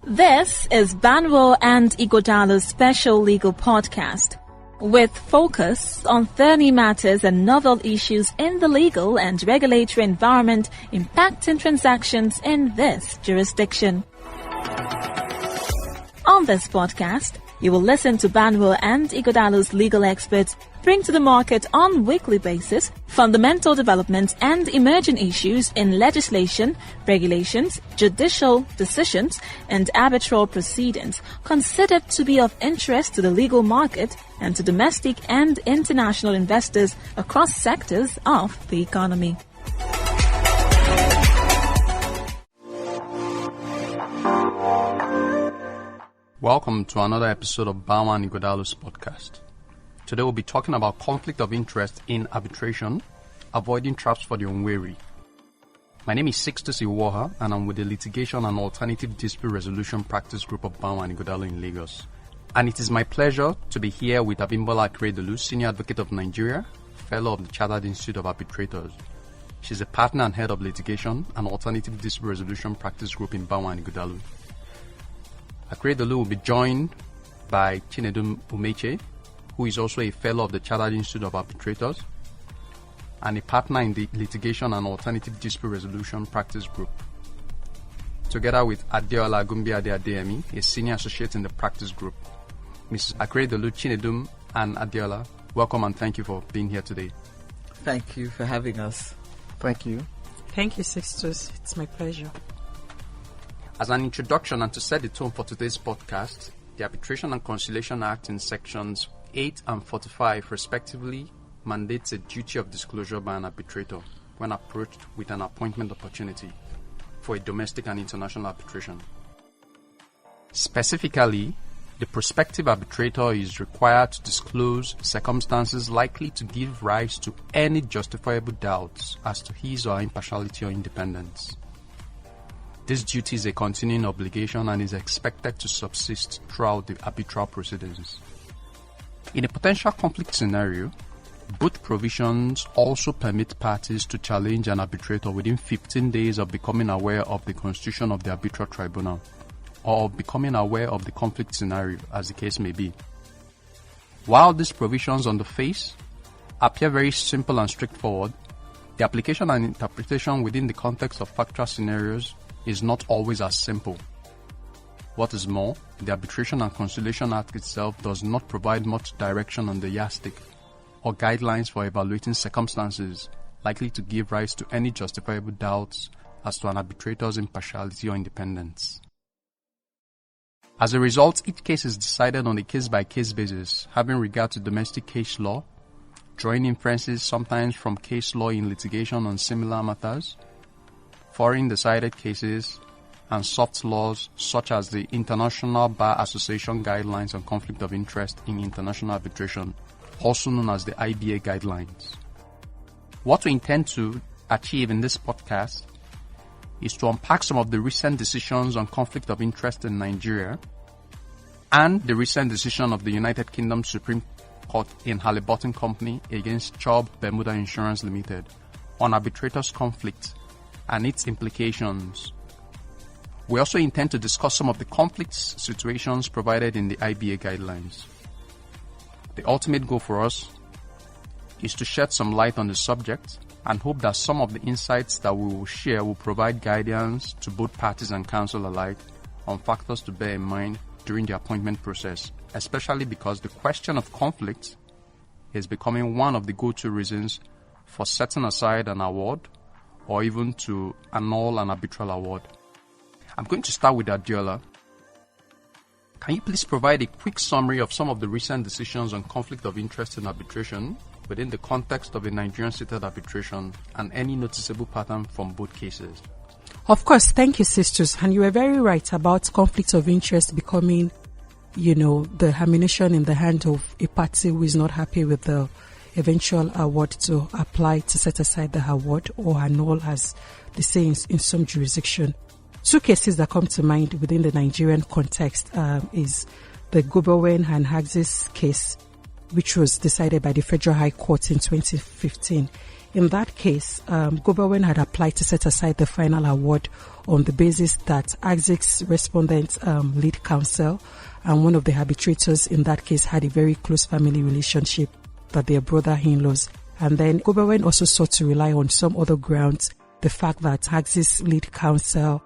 This is Banwo and Ighodalo's special legal podcast, with focus on thorny matters and novel issues in the legal and regulatory environment impacting transactions in this jurisdiction. On this podcast, you will listen to Banwo and Ighodalo's legal experts bring to the market on weekly basis fundamental developments and emerging issues in legislation, regulations, judicial decisions, and arbitral proceedings considered to be of interest to the legal market and to domestic and international investors across sectors of the economy. Welcome to another episode of Banwo and Ighodalo's podcast. Today we'll be talking about conflict of interest in arbitration, avoiding traps for the unwary. My name is Sixtus Iwoha, and I'm with the Litigation and Alternative Dispute Resolution Practice Group of Banwo and Ighodalo in Lagos. And it is my pleasure to be here with Abimbola Akeredolu, Senior Advocate of Nigeria, Fellow of the Chartered Institute of Arbitrators. She's a partner and head of Litigation and Alternative Dispute Resolution Practice Group in Banwo and Ighodalo. Akeredolu will be joined by Chinedum Umeche, who is also a fellow of the Chartered Institute of Arbitrators and a partner in the Litigation and Alternative Dispute Resolution Practice Group, together with Adeola Gumbiade Adeyemi, a senior associate in the Practice Group. Mrs. Akeredolu, Chinedum, and Adeola, welcome and thank you for being here today. Thank you for having us. Thank you. Thank you, Sixtus. It's my pleasure. As an introduction and to set the tone for today's podcast, the Arbitration and Conciliation Act in sections 8 and 45 respectively mandates a duty of disclosure by an arbitrator when approached with an appointment opportunity for a domestic and international arbitration. Specifically, the prospective arbitrator is required to disclose circumstances likely to give rise to any justifiable doubts as to his or her impartiality or independence. This duty is a continuing obligation and is expected to subsist throughout the arbitral proceedings. In a potential conflict scenario, both provisions also permit parties to challenge an arbitrator within 15 days of becoming aware of the constitution of the arbitral tribunal or of becoming aware of the conflict scenario, as the case may be. While these provisions on the face appear very simple and straightforward, the application and interpretation within the context of factual scenarios is not always as simple. What is more, the Arbitration and Conciliation Act itself does not provide much direction on the yardstick or guidelines for evaluating circumstances likely to give rise to any justifiable doubts as to an arbitrator's impartiality or independence. As a result, each case is decided on a case-by-case basis, having regard to domestic case law, drawing inferences sometimes from case law in litigation on similar matters, foreign decided cases, and soft laws such as the International Bar Association Guidelines on Conflict of Interest in International Arbitration, also known as the Iba Guidelines. What we intend to achieve in this podcast is to unpack some of the recent decisions on conflict of interest in Nigeria and the recent decision of the United Kingdom Supreme Court in Halliburton Company against Chubb Bermuda Insurance Limited on arbitrators' conflict and its implications. We also intend to discuss some of the conflict situations provided in the IBA guidelines. The ultimate goal for us is to shed some light on the subject and hope that some of the insights that we will share will provide guidance to both parties and counsel alike on factors to bear in mind during the appointment process, especially because the question of conflict is becoming one of the go-to reasons for setting aside an award or even to annul an arbitral award. I'm going to start with Adeola. Can you please provide a quick summary of some of the recent decisions on conflict of interest in arbitration within the context of a Nigerian-seated arbitration and any noticeable pattern from both cases? Of course, thank you, sisters. And you were very right about conflict of interest becoming, the ammunition in the hand of a party who is not happy with the eventual award to apply to set aside the award or annul, as they say in some jurisdiction. Two cases that come to mind within the Nigerian context is the Gobowen and Haxis case, which was decided by the Federal High Court in 2015. In that case, Gobowen had applied to set aside the final award on the basis that Axis respondent lead counsel and one of the arbitrators in that case had a very close family relationship, that they are brother-in-laws. And then Goberwen also sought to rely on some other grounds, the fact that Axis lead counsel,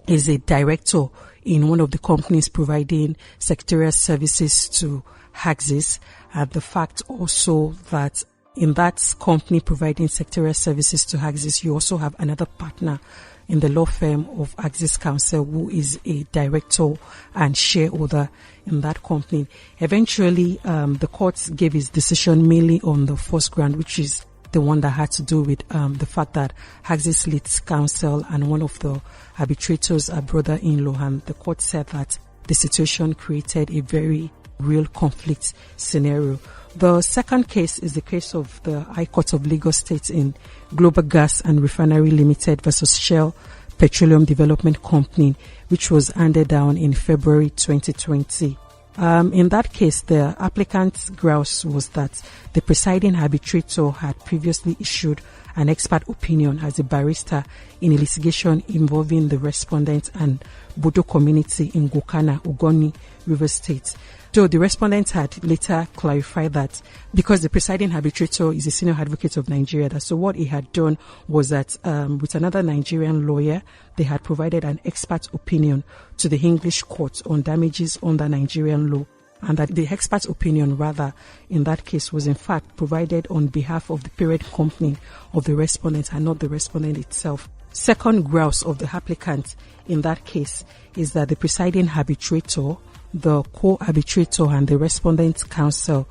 is a director in one of the companies providing secretarial services to Axis, and the fact also that in that company providing secretarial services to Axis, you also have another partner in the law firm of Axis Counsel who is a director and shareholder in that company. Eventually, the court gave its decision mainly on the first ground, which is the one that had to do with the fact that Axis lead counsel and one of the arbitrators are brother-in-law, and the court said that the situation created a very real conflict scenario. The second case is the case of the High Court of Lagos State in Global Gas and Refinery Limited versus Shell Petroleum Development Company, which was handed down in February 2020. In that case, the applicant's grouse was that the presiding arbitrator had previously issued an expert opinion as a barrister in a litigation involving the respondent and Bodo community in Gokana, Ogoni, Rivers State. So the respondent had later clarified that because the presiding arbitrator is a senior advocate of Nigeria, so what he had done was that with another Nigerian lawyer, they had provided an expert opinion to the English court on damages under Nigerian law, and that the expert opinion, rather, in that case, was in fact provided on behalf of the parent company of the respondent and not the respondent itself. Second grouse of the applicant in that case is that the presiding arbitrator, the co-arbitrator and the respondent counsel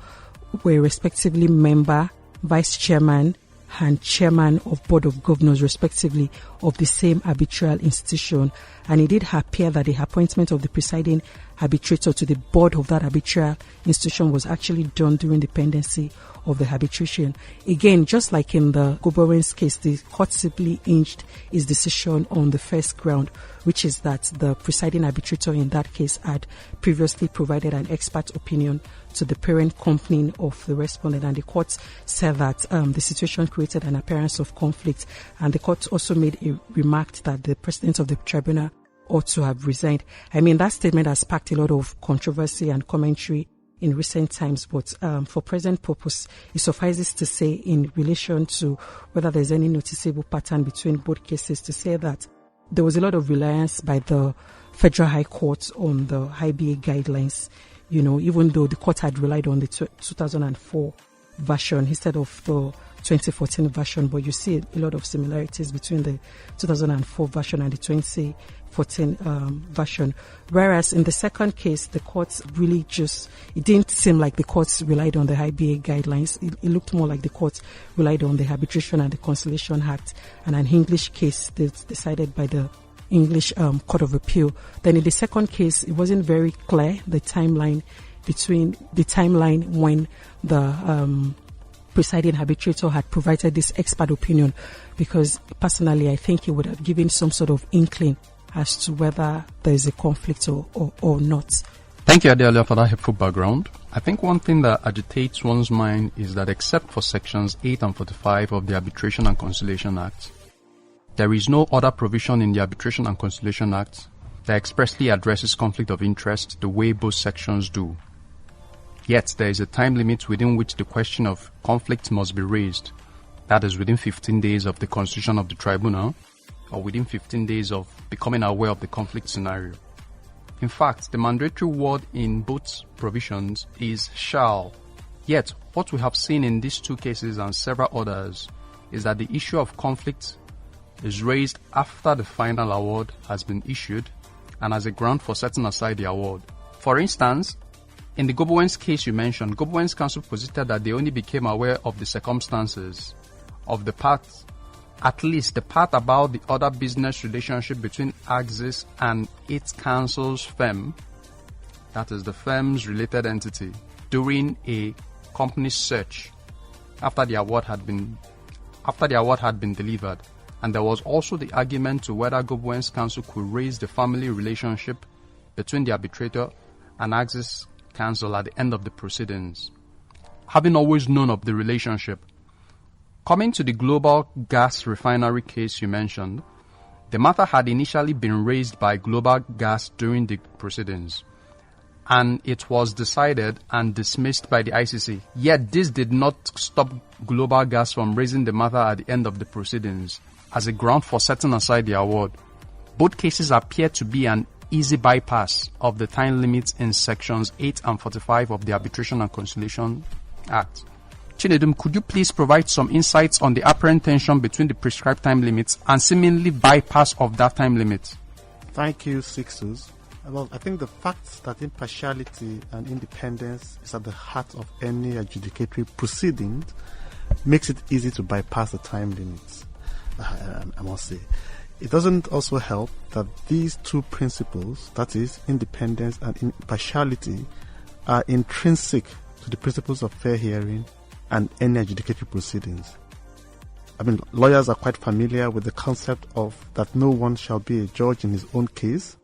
were respectively member, vice chairman and chairman of board of governors respectively of the same arbitral institution, and it did appear that the appointment of the presiding arbitrator to the board of that arbitral institution was actually done during the pendency of the arbitration. Again, just like in the Goberwen's case, the court simply hinged its decision on the first ground, which is that the presiding arbitrator in that case had previously provided an expert opinion to the parent company of the respondent, and the court said that the situation created an appearance of conflict, and the court also made a remark that the president of the tribunal ought to have resigned. I mean, that statement has sparked a lot of controversy and commentary in recent times, but for present purpose, it suffices to say in relation to whether there's any noticeable pattern between both cases, to say that there was a lot of reliance by the Federal High Court on the Iba Guidelines, even though the court had relied on the 2004 version instead of the 2014 version, but you see a lot of similarities between the 2004 version and the 2014 version. Whereas in the second case, the courts really it didn't seem like the courts relied on the Iba Guidelines. It looked more like the courts relied on the Arbitration and the Conciliation Act, and an English case that's decided by the English Court of Appeal. Then in the second case, it wasn't very clear, the timeline when the presiding arbitrator had provided this expert opinion, because personally I think it would have given some sort of inkling as to whether there is a conflict or not. Thank you, Adelia, for that helpful background. I think one thing that agitates one's mind is that except for sections 8 and 45 of the Arbitration and Conciliation Act, there is no other provision in the Arbitration and Conciliation Act that expressly addresses conflict of interest the way both sections do. Yet there is a time limit within which the question of conflict must be raised, that is within 15 days of the constitution of the tribunal, or within 15 days of becoming aware of the conflict scenario. In fact, the mandatory word in both provisions is shall. Yet, what we have seen in these two cases and several others is that the issue of conflict is raised after the final award has been issued and as a ground for setting aside the award. For instance, in the Goberwen's case you mentioned, Goberwen's counsel posited that they only became aware of the circumstances of the part, at least the part about the other business relationship between Axis and its counsel's firm, that is the firm's related entity, during a company search after the award had been delivered. And there was also the argument to whether Goberwen's counsel could raise the family relationship between the arbitrator and Axis counsel at the end of the proceedings. Having always known of the relationship, coming to the global gas refinery case you mentioned, The matter had initially been raised by Global Gas during the proceedings, and it was decided and dismissed by the ICC. Yet this did not stop Global Gas from raising the matter at the end of the proceedings as a ground for setting aside the award. Both cases appear to be an easy bypass of the time limits in sections 8 and 45 of the Arbitration and Conciliation Act. Chinedum, could you please provide some insights on the apparent tension between the prescribed time limits and seemingly bypass of that time limit? Thank you, Sixtus. Well, I think the fact that impartiality and independence is at the heart of any adjudicatory proceeding makes it easy to bypass the time limits, I must say. It doesn't also help that these two principles, that is, independence and impartiality, are intrinsic to the principles of fair hearing and any adjudicatory proceedings. I mean, lawyers are quite familiar with the concept of that no one shall be a judge in his own case.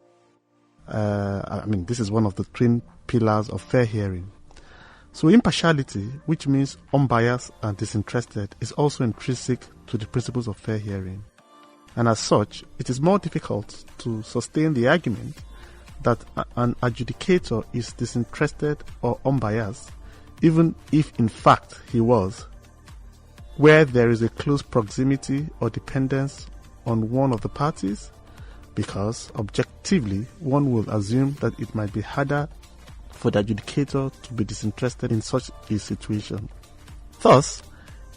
This is one of the twin pillars of fair hearing. So impartiality, which means unbiased and disinterested, is also intrinsic to the principles of fair hearing. And as such, it is more difficult to sustain the argument that an adjudicator is disinterested or unbiased, even if in fact he was, where there is a close proximity or dependence on one of the parties, because objectively one will assume that it might be harder for the adjudicator to be disinterested in such a situation. Thus,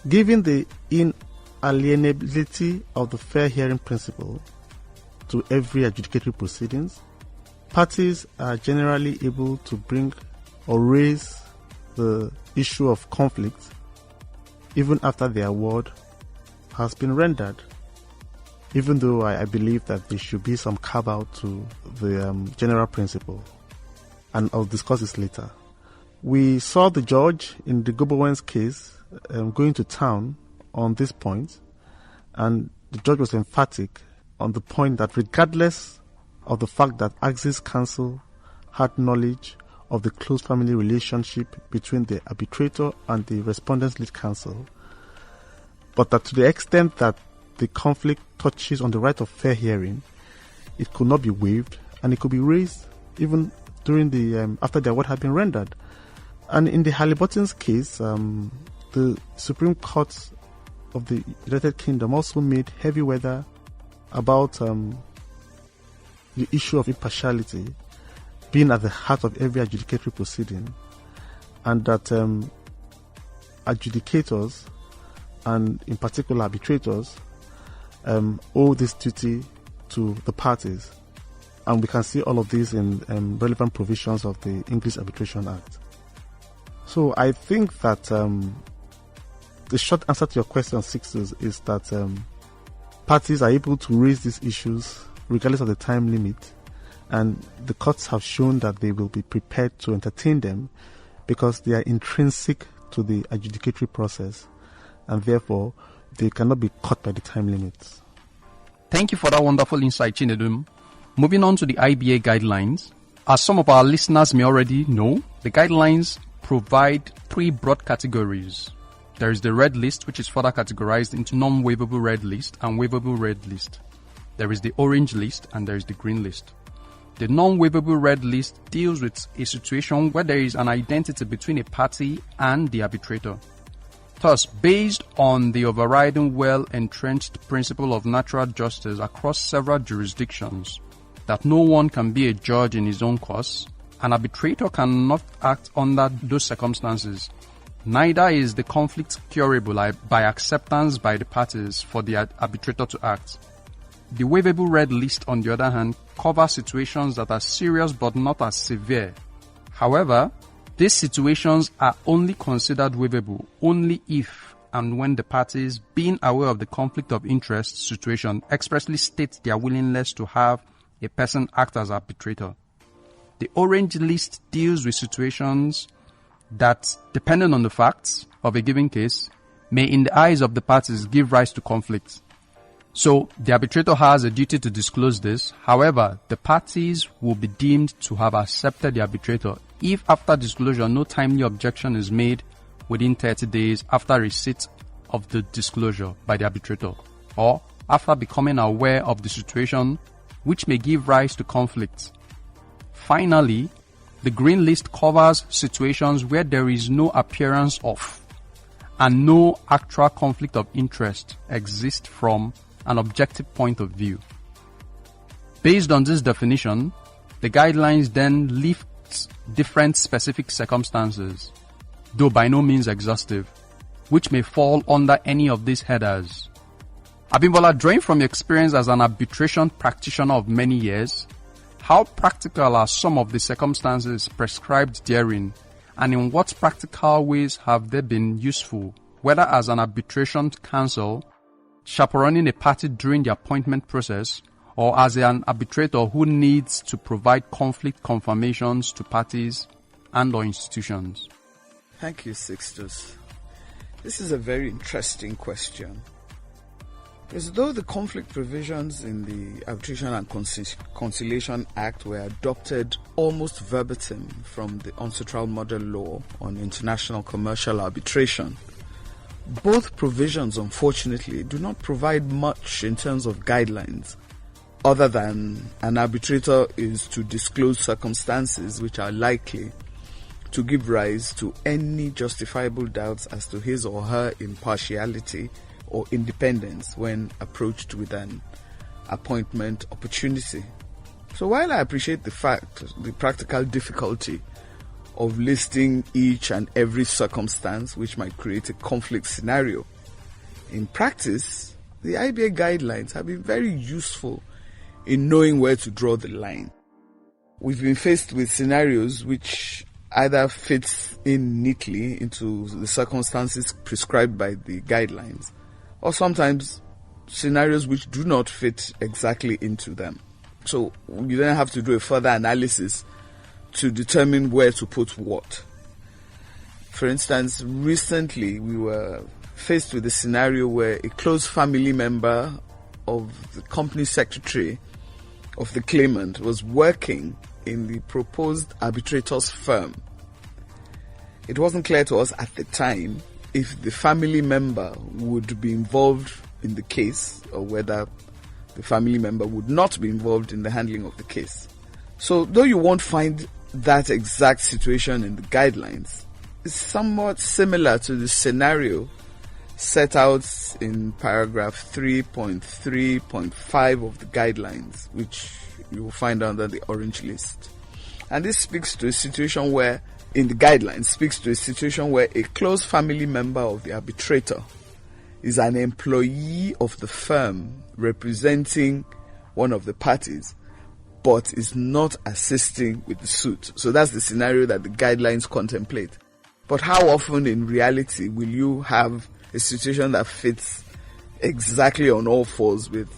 given the inalienability of the fair hearing principle to every adjudicatory proceedings, parties are generally able to bring or raise the issue of conflict even after the award has been rendered, even though I believe that there should be some carve-out to the general principle, and I'll discuss this later. We saw the judge in the Gobowen's case going to town on this point, and the judge was emphatic on the point that regardless of the fact that Axis Counsel had knowledge of the close family relationship between the arbitrator and the respondent's lead counsel, but that to the extent that the conflict touches on the right of fair hearing, it could not be waived and it could be raised even during the after the award had been rendered. And in the Halliburton's case, the Supreme Court of the United Kingdom also made heavy weather about the issue of impartiality being at the heart of every adjudicatory proceeding, and that adjudicators, and in particular arbitrators, owe this duty to the parties. And we can see all of these in relevant provisions of the English Arbitration Act. So I think that the short answer to your question, Sixtus, is that parties are able to raise these issues regardless of the time limit, and the courts have shown that they will be prepared to entertain them because they are intrinsic to the adjudicatory process, and therefore they cannot be caught by the time limits. Thank you for that wonderful insight, Chinedum. Moving on to the IBA guidelines. As some of our listeners may already know, the guidelines provide three broad categories. There is the red list, which is further categorized into non-waivable red list and waivable red list. There is the orange list and there is the green list. The non-waivable red list deals with a situation where there is an identity between a party and the arbitrator. Thus, based on the overriding well-entrenched principle of natural justice across several jurisdictions, that no one can be a judge in his own cause, an arbitrator cannot act under those circumstances. Neither is the conflict curable by acceptance by the parties for the arbitrator to act. The waivable red list, on the other hand, covers situations that are serious but not as severe. However, these situations are only considered waivable only if and when the parties, being aware of the conflict of interest situation, expressly state their willingness to have a person act as arbitrator. The orange list deals with situations that, depending on the facts of a given case, may in the eyes of the parties give rise to conflict. So, the arbitrator has a duty to disclose this. However, the parties will be deemed to have accepted the arbitrator if after disclosure no timely objection is made within 30 days after receipt of the disclosure by the arbitrator, or after becoming aware of the situation which may give rise to conflict. Finally, the green list covers situations where there is no appearance of and no actual conflict of interest exists from an objective point of view. Based on this definition, the guidelines then lists different specific circumstances, though by no means exhaustive, which may fall under any of these headers. Abimbola, drawing from your experience as an arbitration practitioner of many years, how practical are some of the circumstances prescribed therein, and in what practical ways have they been useful, whether as an arbitration counsel, chaperoning a party during the appointment process, or as an arbitrator who needs to provide conflict confirmations to parties and or institutions? Thank you, Sixtus. This is a very interesting question. As though the conflict provisions in the Arbitration and Conciliation Act were adopted almost verbatim from the UNCITRAL model law on international commercial arbitration, both provisions, unfortunately, do not provide much in terms of guidelines, other than an arbitrator is to disclose circumstances which are likely to give rise to any justifiable doubts as to his or her impartiality or independence when approached with an appointment opportunity. So while I appreciate the practical difficulty of listing each and every circumstance which might create a conflict scenario, in practice, the IBA guidelines have been very useful in knowing where to draw the line. We've been faced with scenarios which either fit in neatly into the circumstances prescribed by the guidelines, or sometimes scenarios which do not fit exactly into them. So you then have to do a further analysis to determine where to put what. For instance, recently we were faced with a scenario where a close family member of the company secretary of the claimant was working in the proposed arbitrator's firm. It wasn't clear to us at the time if the family member would be involved in the case or whether the family member would not be involved in the handling of the case. So though you won't find that exact situation in the guidelines, it's somewhat similar to the scenario set out in paragraph 3.3.5 of the guidelines, which you will find under the orange list. And this speaks to a situation where, in the guidelines, speaks to a situation where a close family member of the arbitrator is an employee of the firm representing one of the parties, but is not assisting with the suit. So that's the scenario that the guidelines contemplate. But how often in reality will you have a situation that fits exactly on all fours with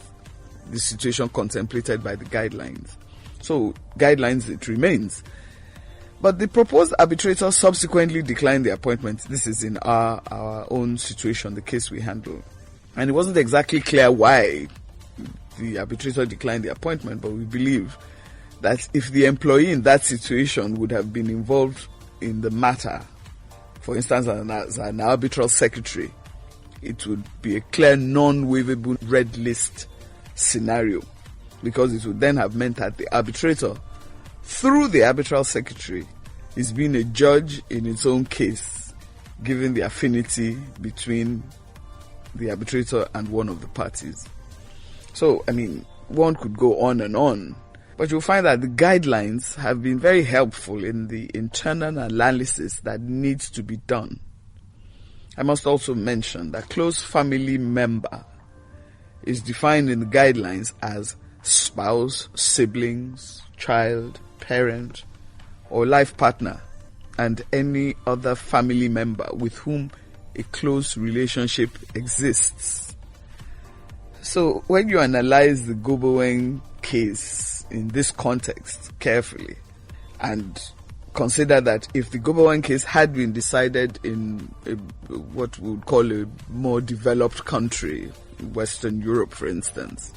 the situation contemplated by the guidelines? So guidelines, it remains. But the proposed arbitrator subsequently declined the appointment. This is in our own situation, the case we handled. And it wasn't exactly clear why the arbitrator declined the appointment, but we believe that if the employee in that situation would have been involved in the matter, for instance, as an arbitral secretary, it would be a clear non-waivable red list scenario, because it would then have meant that the arbitrator, through the arbitral secretary, is being a judge in its own case, given the affinity between the arbitrator and one of the parties. So, one could go on and on, but you'll find that the guidelines have been very helpful in the internal analysis that needs to be done. I must also mention that close family member is defined in the guidelines as spouse, siblings, child, parent, or life partner, and any other family member with whom a close relationship exists. So when you analyze the Goboweng case in this context carefully, and consider that if the Goboweng case had been decided in what we would call a more developed country, Western Europe for instance,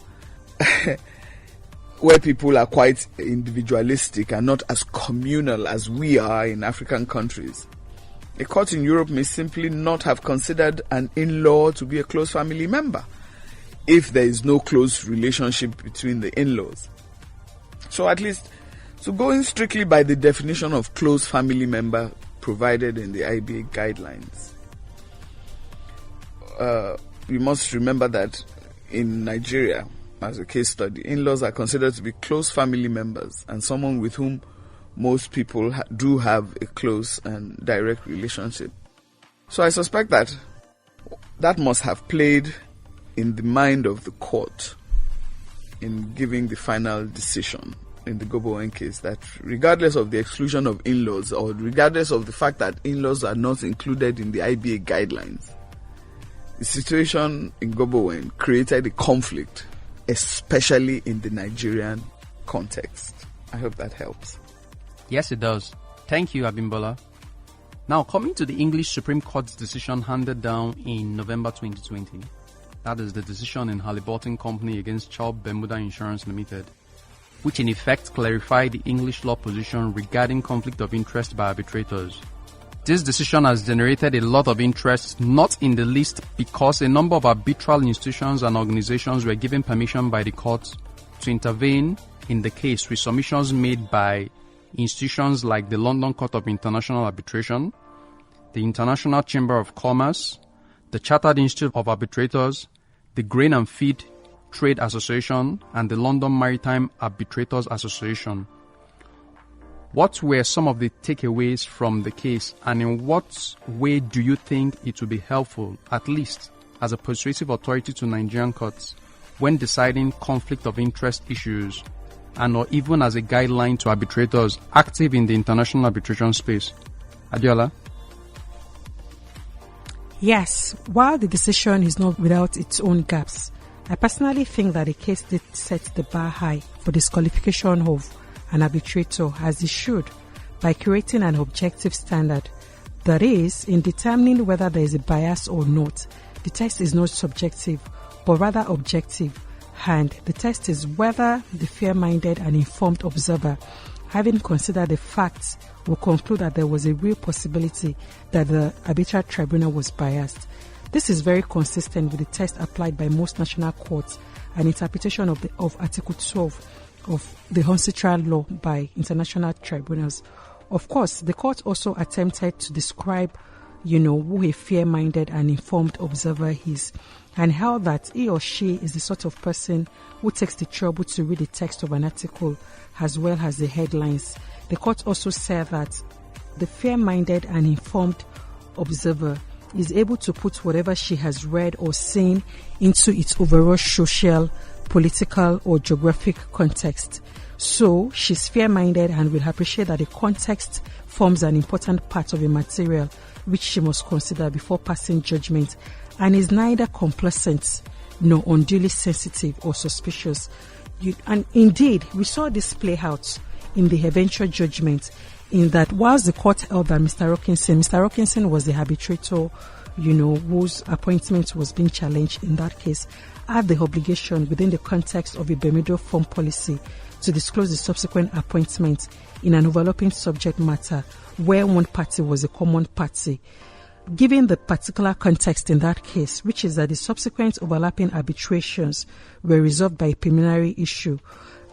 where people are quite individualistic and not as communal as we are in African countries, a court in Europe may simply not have considered an in-law to be a close family member. if there is no close relationship between the in-laws. So at least, so going strictly by the definition of close family member provided in the Iba Guidelines, we must remember that in Nigeria, as a case study, in-laws are considered to be close family members and someone with whom most people do have a close and direct relationship. So I suspect that must have played in the mind of the court in giving the final decision in the Gobowen case, that regardless of the exclusion of in-laws, or regardless of the fact that in-laws are not included in the Iba Guidelines, the situation in Gobowen created a conflict, especially in the Nigerian context. I hope that helps. Yes, it does. Thank you, Abimbola. Now, coming to the English Supreme Court's decision handed down in November 2020, that is the decision in Halliburton Company against Chubb Bermuda Insurance Limited, which in effect clarified the English law position regarding conflict of interest by arbitrators. This decision has generated a lot of interest, not in the least because a number of arbitral institutions and organizations were given permission by the court to intervene in the case, with submissions made by institutions like the London Court of International Arbitration, the International Chamber of Commerce, the Chartered Institute of Arbitrators, the Grain and Feed Trade Association, and the London Maritime Arbitrators Association. What were some of the takeaways from the case, and in what way do you think it will be helpful, at least as a persuasive authority to Nigerian courts, when deciding conflict of interest issues, and or even as a guideline to arbitrators active in the international arbitration space? Adiola? Yes, while the decision is not without its own gaps, I personally think that the case did set the bar high for disqualification of an arbitrator, as it should, by creating an objective standard. That is, in determining whether there is a bias or not, the test is not subjective, but rather objective, and the test is whether the fair-minded and informed observer, having considered the facts, will conclude that there was a real possibility that the arbitral tribunal was biased. This is very consistent with the test applied by most national courts and interpretation of Article 12 of the Uncitrad law by international tribunals. Of course, the court also attempted to describe, who a fair-minded and informed observer is, and how that he or she is the sort of person who takes the trouble to read the text of an article as well as the headlines. The court also said that the fair-minded and informed observer is able to put whatever she has read or seen into its overall social, political, or geographic context. So, she's fair-minded and will appreciate that the context forms an important part of a material which she must consider before passing judgment, and is neither complacent nor unduly sensitive or suspicious. And indeed, we saw this play out in the eventual judgment, in that whilst the court held that Mr. Rockinson was the arbitrator, whose appointment was being challenged in that case, had the obligation within the context of a Bermuda form policy to disclose the subsequent appointment in an overlapping subject matter where one party was a common party. Given the particular context in that case, which is that the subsequent overlapping arbitrations were resolved by a preliminary issue,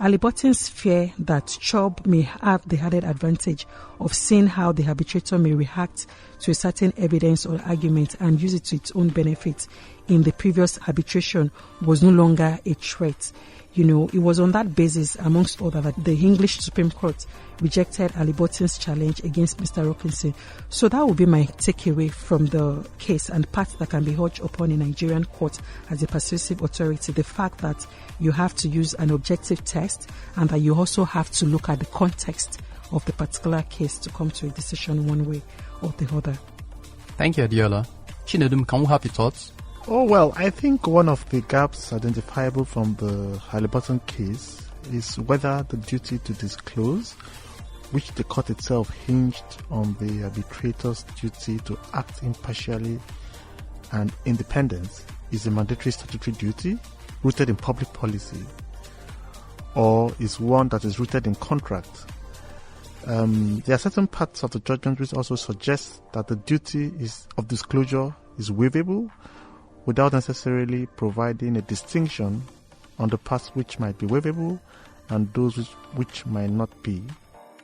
Halliburton's fear that Chubb may have the added advantage of seeing how the arbitrator may react to a certain evidence or argument and use it to its own benefit in the previous arbitration was no longer a threat. It was on that basis, amongst others, that the English Supreme Court rejected Halliburton's challenge against Mr. Rockinson. So that would be my takeaway from the case, and parts that can be urged upon a Nigerian court as a persuasive authority: the fact that you have to use an objective test, and that you also have to look at the context of the particular case to come to a decision one way or the other. Thank you, Adiola. Chinedum, can we have your thoughts? Oh, well, I think one of the gaps identifiable from the Halliburton case is whether the duty to disclose, which the court itself hinged on the arbitrator's duty to act impartially and independence, is a mandatory statutory duty rooted in public policy, or is one that is rooted in contract. There are certain parts of the judgment which also suggest that the duty of disclosure is waivable, without necessarily providing a distinction on the parts which might be waivable and those which might not be.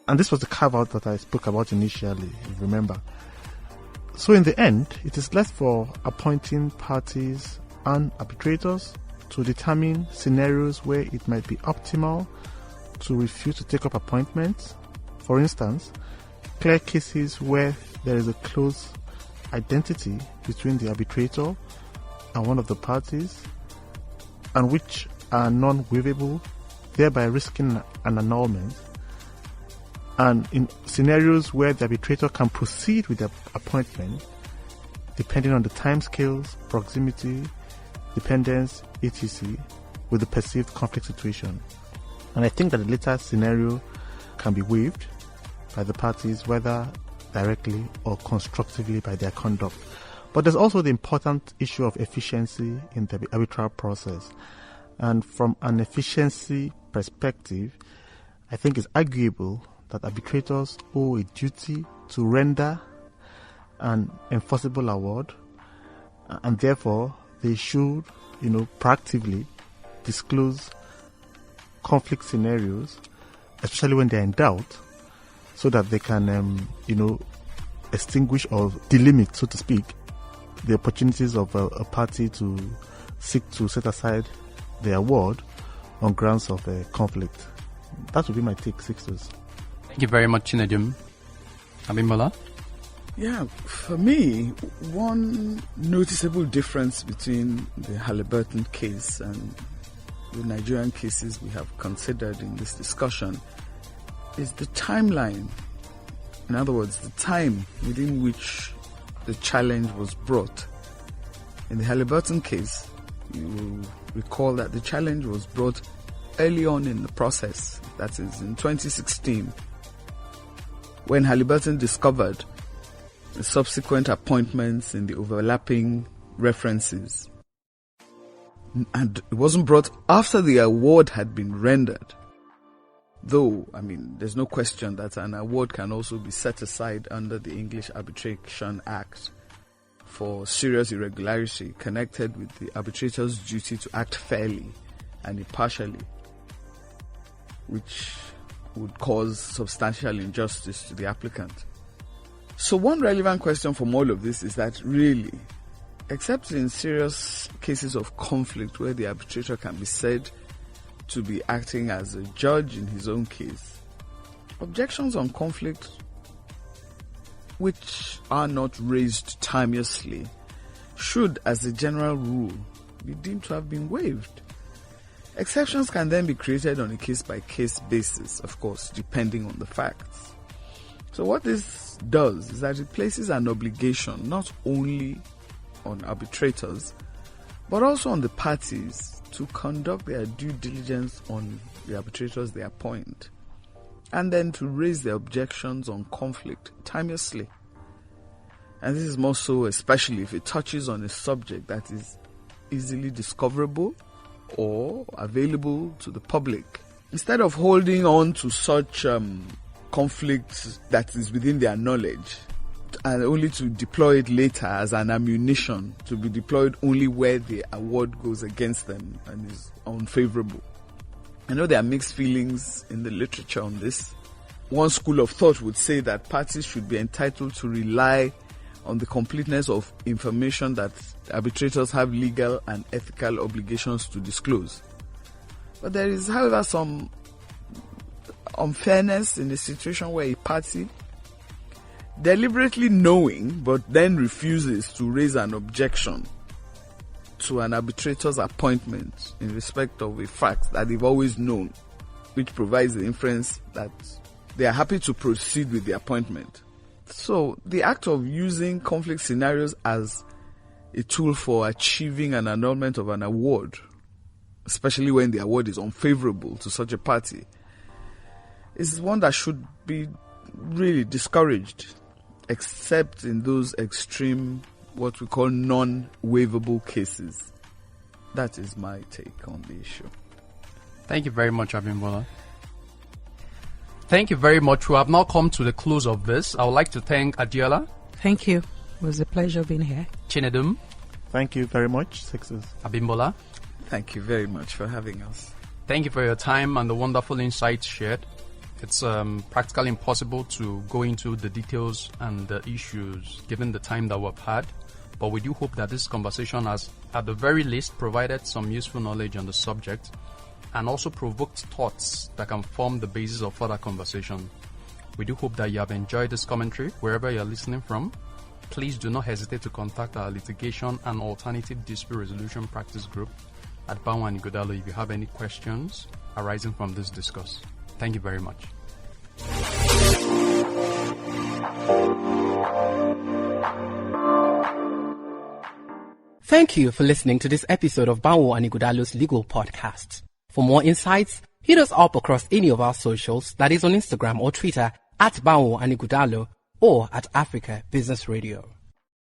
And this was the carve-out that I spoke about initially, if you remember. So in the end, it is left for appointing parties and arbitrators to determine scenarios where it might be optimal to refuse to take up appointments. For instance, clear cases where there is a close identity between the arbitrator and one of the parties, and which are non-waivable, thereby risking an annulment. And in scenarios where the arbitrator can proceed with the appointment, depending on the timescales, proximity, dependence, etc., with the perceived conflict situation. And I think that the latter scenario can be waived by the parties, whether directly or constructively by their conduct. But there's also the important issue of efficiency in the arbitral process. And from an efficiency perspective, I think it's arguable that arbitrators owe a duty to render an enforceable award, and therefore they should, proactively disclose conflict scenarios, especially when they're in doubt, so that they can, extinguish or delimit, so to speak, the opportunities of a party to seek to set aside the award on grounds of conflict. That would be my take, Sixtus. Thank you very much, Chinedum. Abimbola? Yeah, for me, one noticeable difference between the Halliburton case and the Nigerian cases we have considered in this discussion is the timeline. In other words, the time within which the challenge was brought. In the Halliburton case, you will recall that the challenge was brought early on in the process, that is in 2016, when Halliburton discovered the subsequent appointments in the overlapping references. And it wasn't brought after the award had been rendered. Though, there's no question that an award can also be set aside under the English Arbitration Act for serious irregularity connected with the arbitrator's duty to act fairly and impartially, which would cause substantial injustice to the applicant. So one relevant question from all of this is that really, except in serious cases of conflict where the arbitrator can be said to be acting as a judge in his own case, objections on conflict which are not raised timeously should, as a general rule, be deemed to have been waived. Exceptions can then be created on a case-by-case basis, of course, depending on the facts. So what this does is that it places an obligation not only on arbitrators, but also on the parties to conduct their due diligence on the arbitrators they appoint, and then to raise their objections on conflict timeously. And this is more so especially if it touches on a subject that is easily discoverable or available to the public. Instead of holding on to such conflict that is within their knowledge and only to deploy it later as an ammunition to be deployed only where the award goes against them and is unfavorable. I know there are mixed feelings in the literature on this. One school of thought would say that parties should be entitled to rely on the completeness of information that arbitrators have legal and ethical obligations to disclose. But there is, however, some unfairness in a situation where a party, deliberately knowing but then refuses to raise an objection to an arbitrator's appointment in respect of a fact that they've always known, which provides the inference that they are happy to proceed with the appointment. So the act of using conflict scenarios as a tool for achieving an annulment of an award, especially when the award is unfavorable to such a party, is one that should be really discouraged, except in those extreme, what we call non-waivable cases. That is my take on the issue. Thank you very much, Abimbola. Thank you very much. We have now come to the close of this. I would like to thank Adiola. Thank you. It was a pleasure being here. Chinedum. Thank you very much, Sixers. Abimbola, Thank you very much for having us. thank you for your time and the wonderful insights shared. It's practically impossible to go into the details and the issues given the time that we've had, but we do hope that this conversation has, at the very least, provided some useful knowledge on the subject and also provoked thoughts that can form the basis of further conversation. We do hope that you have enjoyed this commentary wherever you're listening from. Please do not hesitate to contact our litigation and alternative dispute resolution practice group at Banwo and Ighodalo if you have any questions arising from this discourse. Thank you very much. Thank you for listening to this episode of Banwo and Ighodalo's Legal Podcast. For more insights, hit us up across any of our socials, that is on Instagram or Twitter at Banwo and Ighodalo or at Africa Business Radio.